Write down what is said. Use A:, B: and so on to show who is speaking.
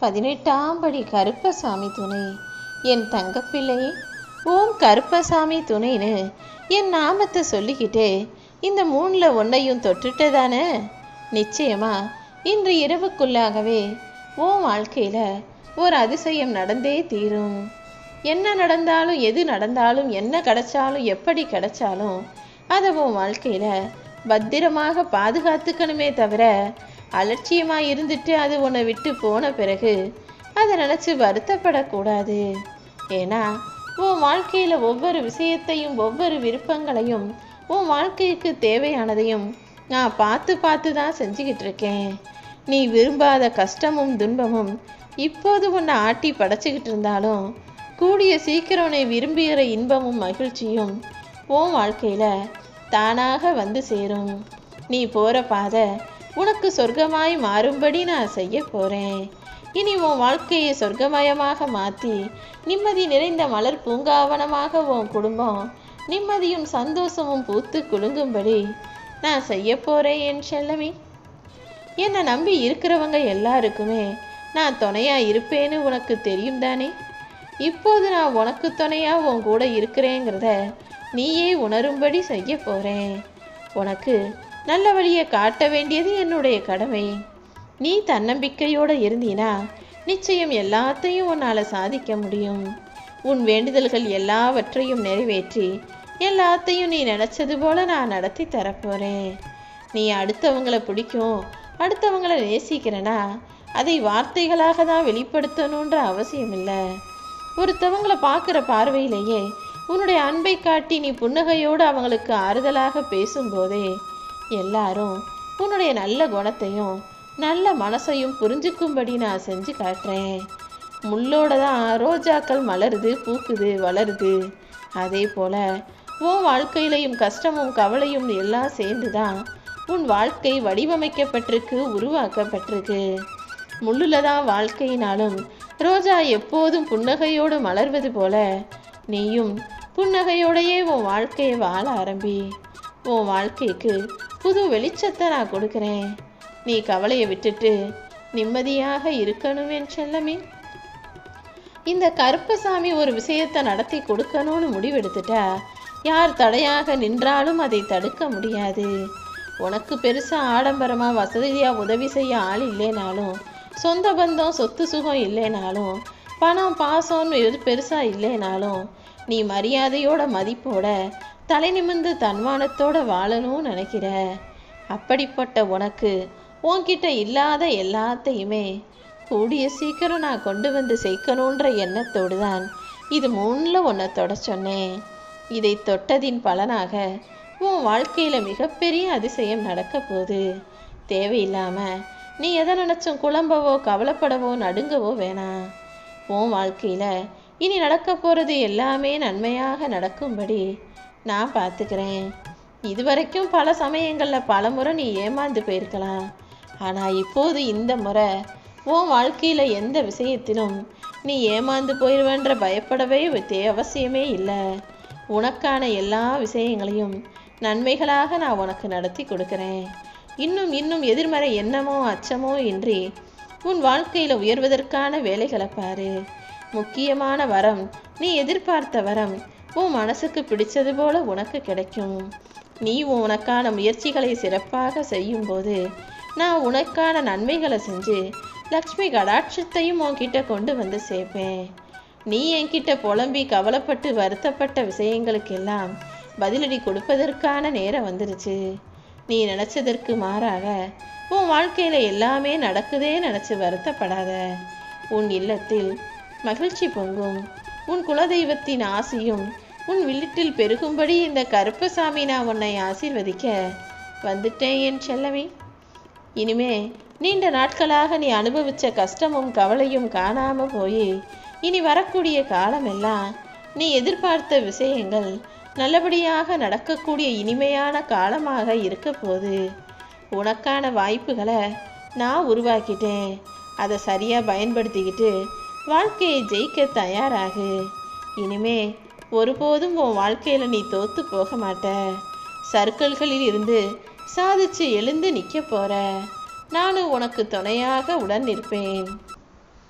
A: 18ஆம் படி கருப்பசாமி துணை. என் தங்கப்பிள்ளையே, ஓம் கருப்பசாமி துணைன்னு என் நாமத்தை சொல்லிக்கிட்டே இந்த 3ல் ஒன்றையும் தொட்டுட்டதானே? நிச்சயமா இன்று இரவுக்குள்ளாகவே உன் வாழ்க்கையில் ஒரு அதிசயம் நடந்தே தீரும். என்ன நடந்தாலும், எது நடந்தாலும், என்ன கிடைச்சாலும், எப்படி கிடைச்சாலும் அதை உன் வாழ்க்கையில் பத்திரமாக பாதுகாத்துக்கணுமே தவிர, அலட்சியமாக இருந்துட்டு அது உன்னை விட்டு போன பிறகு அதை நினச்சி வருத்தப்படக்கூடாது. ஏன்னா உன் வாழ்க்கையில் ஒவ்வொரு விஷயத்தையும், ஒவ்வொரு விருப்பங்களையும், உன் வாழ்க்கைக்கு தேவையானதையும் நான் பார்த்து தான் செஞ்சுக்கிட்டு இருக்கேன். நீ விரும்பாத கஷ்டமும் துன்பமும் இப்போது உன்னை ஆட்டி படைச்சிக்கிட்டு இருந்தாலும், கூடிய சீக்கிரம் நீ விரும்புகிற இன்பமும் மகிழ்ச்சியும் உன் வாழ்க்கையில் தானாக வந்து சேரும். நீ போகிற பாதை உனக்கு சொர்க்கமாய் மாறும்படி நான் செய்ய போகிறேன். இனி உன் வாழ்க்கையை சொர்க்கமயமாக மாற்றி நிம்மதி நிறைந்த மலர் பூங்காவனமாக உன் குடும்பம் நிம்மதியும் சந்தோஷமும் பூத்து குலுங்கும்படி நான் செய்ய போகிறேன் என் செல்லமே. என்னை நம்பி இருக்கிறவங்க எல்லாருக்குமே நான் துணையாக இருப்பேன்னு உனக்கு தெரியும் தானே? இப்போது நான் உனக்கு துணையாக உன் கூட இருக்கிறேங்கிறத நீயே உணரும்படி செய்ய போகிறேன். உனக்கு நல்ல வழியை காட்ட வேண்டியது என்னுடைய கடமை. நீ தன்னம்பிக்கையோடு இருந்தீனா நிச்சயம் எல்லாத்தையும் உன்னால் சாதிக்க முடியும். உன் வேண்டுதல்கள் எல்லாவற்றையும் நிறைவேற்றி எல்லாத்தையும் நீ நினச்சது போல நான் நடத்தி தரப்போகிறேன். நீ அடுத்தவங்களை பிடிக்கும், அடுத்தவங்களை நேசிக்கிறனா அதை வார்த்தைகளாக தான் வெளிப்படுத்தணுன்ற அவசியம் இல்லை. ஒருத்தவங்களை பார்க்குற பார்வையிலேயே உன்னுடைய அன்பை காட்டி நீ புன்னகையோடு அவங்களுக்கு ஆறுதலாக பேசும்போதே எல்லாரும் உன்னுடைய நல்ல குணத்தையும் நல்ல மனசையும் புரிஞ்சுக்கும்படி நான் செஞ்சு காட்டுறேன். முள்ளோட தான் ரோஜாக்கள் மலருது, பூக்குது, வளருது. அதே போல் உன் வாழ்க்கையிலையும் கஷ்டமும் கவலையும் எல்லாம் சேர்ந்து தான் உன் வாழ்க்கை வடிவமைக்கப்பட்டிருக்கு, உருவாக்கப்பட்டிருக்கு. முள்ளில் தான் வாழ்க்கையினாலும் ரோஜா எப்போதும் புன்னகையோடு மலர்வது போல நீயும் புன்னகையோடையே உன் வாழ்க்கையை வாழ ஆரம்பி. உன் வாழ்க்கைக்கு புது வெளிச்சத்தை நான் கொடுக்குறேன். நீ கவலையை விட்டுட்டு நிம்மதியாக இருக்கணும் என் செல்லமே. இந்த கருப்பசாமி ஒரு விஷயத்தை நடத்தி கொடுக்கணும்னு முடிவெடுத்துட்டா யார் தடையாக நின்றாலும் அதை தடுக்க முடியாது. உனக்கு பெருசாக ஆடம்பரமாக வசதியாக உதவி செய்ய ஆள் இல்லைனாலும், சொந்த பந்தம் சொத்து சுகம் இல்லைனாலும், பணம் பாசம்னு எது பெருசாக இல்லைனாலும், நீ மரியாதையோட மதிப்போட தலை நிமிர்ந்து தன்மானத்தோட வாழணும்னு நினைக்கிற. அப்படிப்பட்ட உனக்கு உன்கிட்ட இல்லாத எல்லாத்தையுமே கூடிய சீக்கிரம் நான் கொண்டு வந்து சேர்க்கணுன்ற எண்ணத்தோடு தான் இது 3ல் ஒன்றை தொட சொன்னேன். இதை தொட்டதின் பலனாக உன் வாழ்க்கையில் மிகப்பெரிய அதிசயம் நடக்க போகுது. தேவையில்லாமல் நீ எதை நினச்சும் குழம்பவோ கவலைப்படவோ நடுங்கவோ வேணாம். உன் வாழ்க்கையில் இனி நடக்க போகிறது எல்லாமே நன்மையாக நடக்கும்படி நான் பார்த்துக்கிறேன். இதுவரைக்கும் பல சமயங்களில் பல முறை நீ ஏமாந்து போயிருக்கலாம். ஆனால் இப்போது இந்த முறை உன் வாழ்க்கையில் எந்த விஷயத்திலும் நீ ஏமாந்து போயிடுவேன்ற பயப்படவே அவசியமே இல்லை. உனக்கான எல்லா விஷயங்களையும் நன்மைகளாக நான் உனக்கு நடத்தி கொடுக்குறேன். இன்னும் எதிர்மறை எண்ணமோ அச்சமோ இன்றி உன் வாழ்க்கையில் உயர்வதற்கான வேலைகளை பாரு. முக்கியமான வரம், நீ எதிர்பார்த்த வரம் உன் மனசுக்கு பிடிச்சது போல உனக்கு கிடைக்கும். நீ உனக்கான முயற்சிகளை சிறப்பாக செய்யும்போது நான் உனக்கான நன்மைகளை செஞ்சு லக்ஷ்மி கடாட்சத்தையும் உன்கிட்ட கொண்டு வந்து சேர்ப்பேன். நீ என்கிட்ட புலம்பி கவலைப்பட்டு வருத்தப்பட்ட விஷயங்களுக்கெல்லாம் பதிலடி கொடுப்பதற்கான நேரம் வந்துருச்சு. நீ நினச்சதற்கு மாறாக உன் வாழ்க்கையில் எல்லாமே நடக்குதே நினச்சி வருத்தப்படாத. உன் இல்லத்தில் மகிழ்ச்சி பொங்கும். உன் குலதெய்வத்தின் ஆசியும் உன் வீட்டில் பெருகும்படி இந்த கருப்பசாமி நான் உன்னை ஆசீர்வதிக்க வந்துட்டேன் என் செல்லமே. இனிமே நீண்ட நாட்களாக நீ அனுபவித்த கஷ்டமும் கவலையும் காணாமல் போய் இனி வரக்கூடிய காலமெல்லாம் நீ எதிர்பார்த்த விஷயங்கள் நல்லபடியாக நடக்கக்கூடிய இனிமையான காலமாக இருக்க போகுது. உனக்கான வாய்ப்புகளை நான் உருவாக்கிட்டேன். அதை சரியாக பயன்படுத்திக்கிட்டு வாழ்க்கையை ஜெயிக்க தயாராகு. இனிமே ஒருபோதும் உன் வாழ்க்கையில் நீ தோற்று போக மாட்ட. சர்க்கிள்களில் இருந்து சாதிச்சு எழுந்து நிற்க போற. நானும் உனக்கு துணையாக உடன் நிற்பேன்.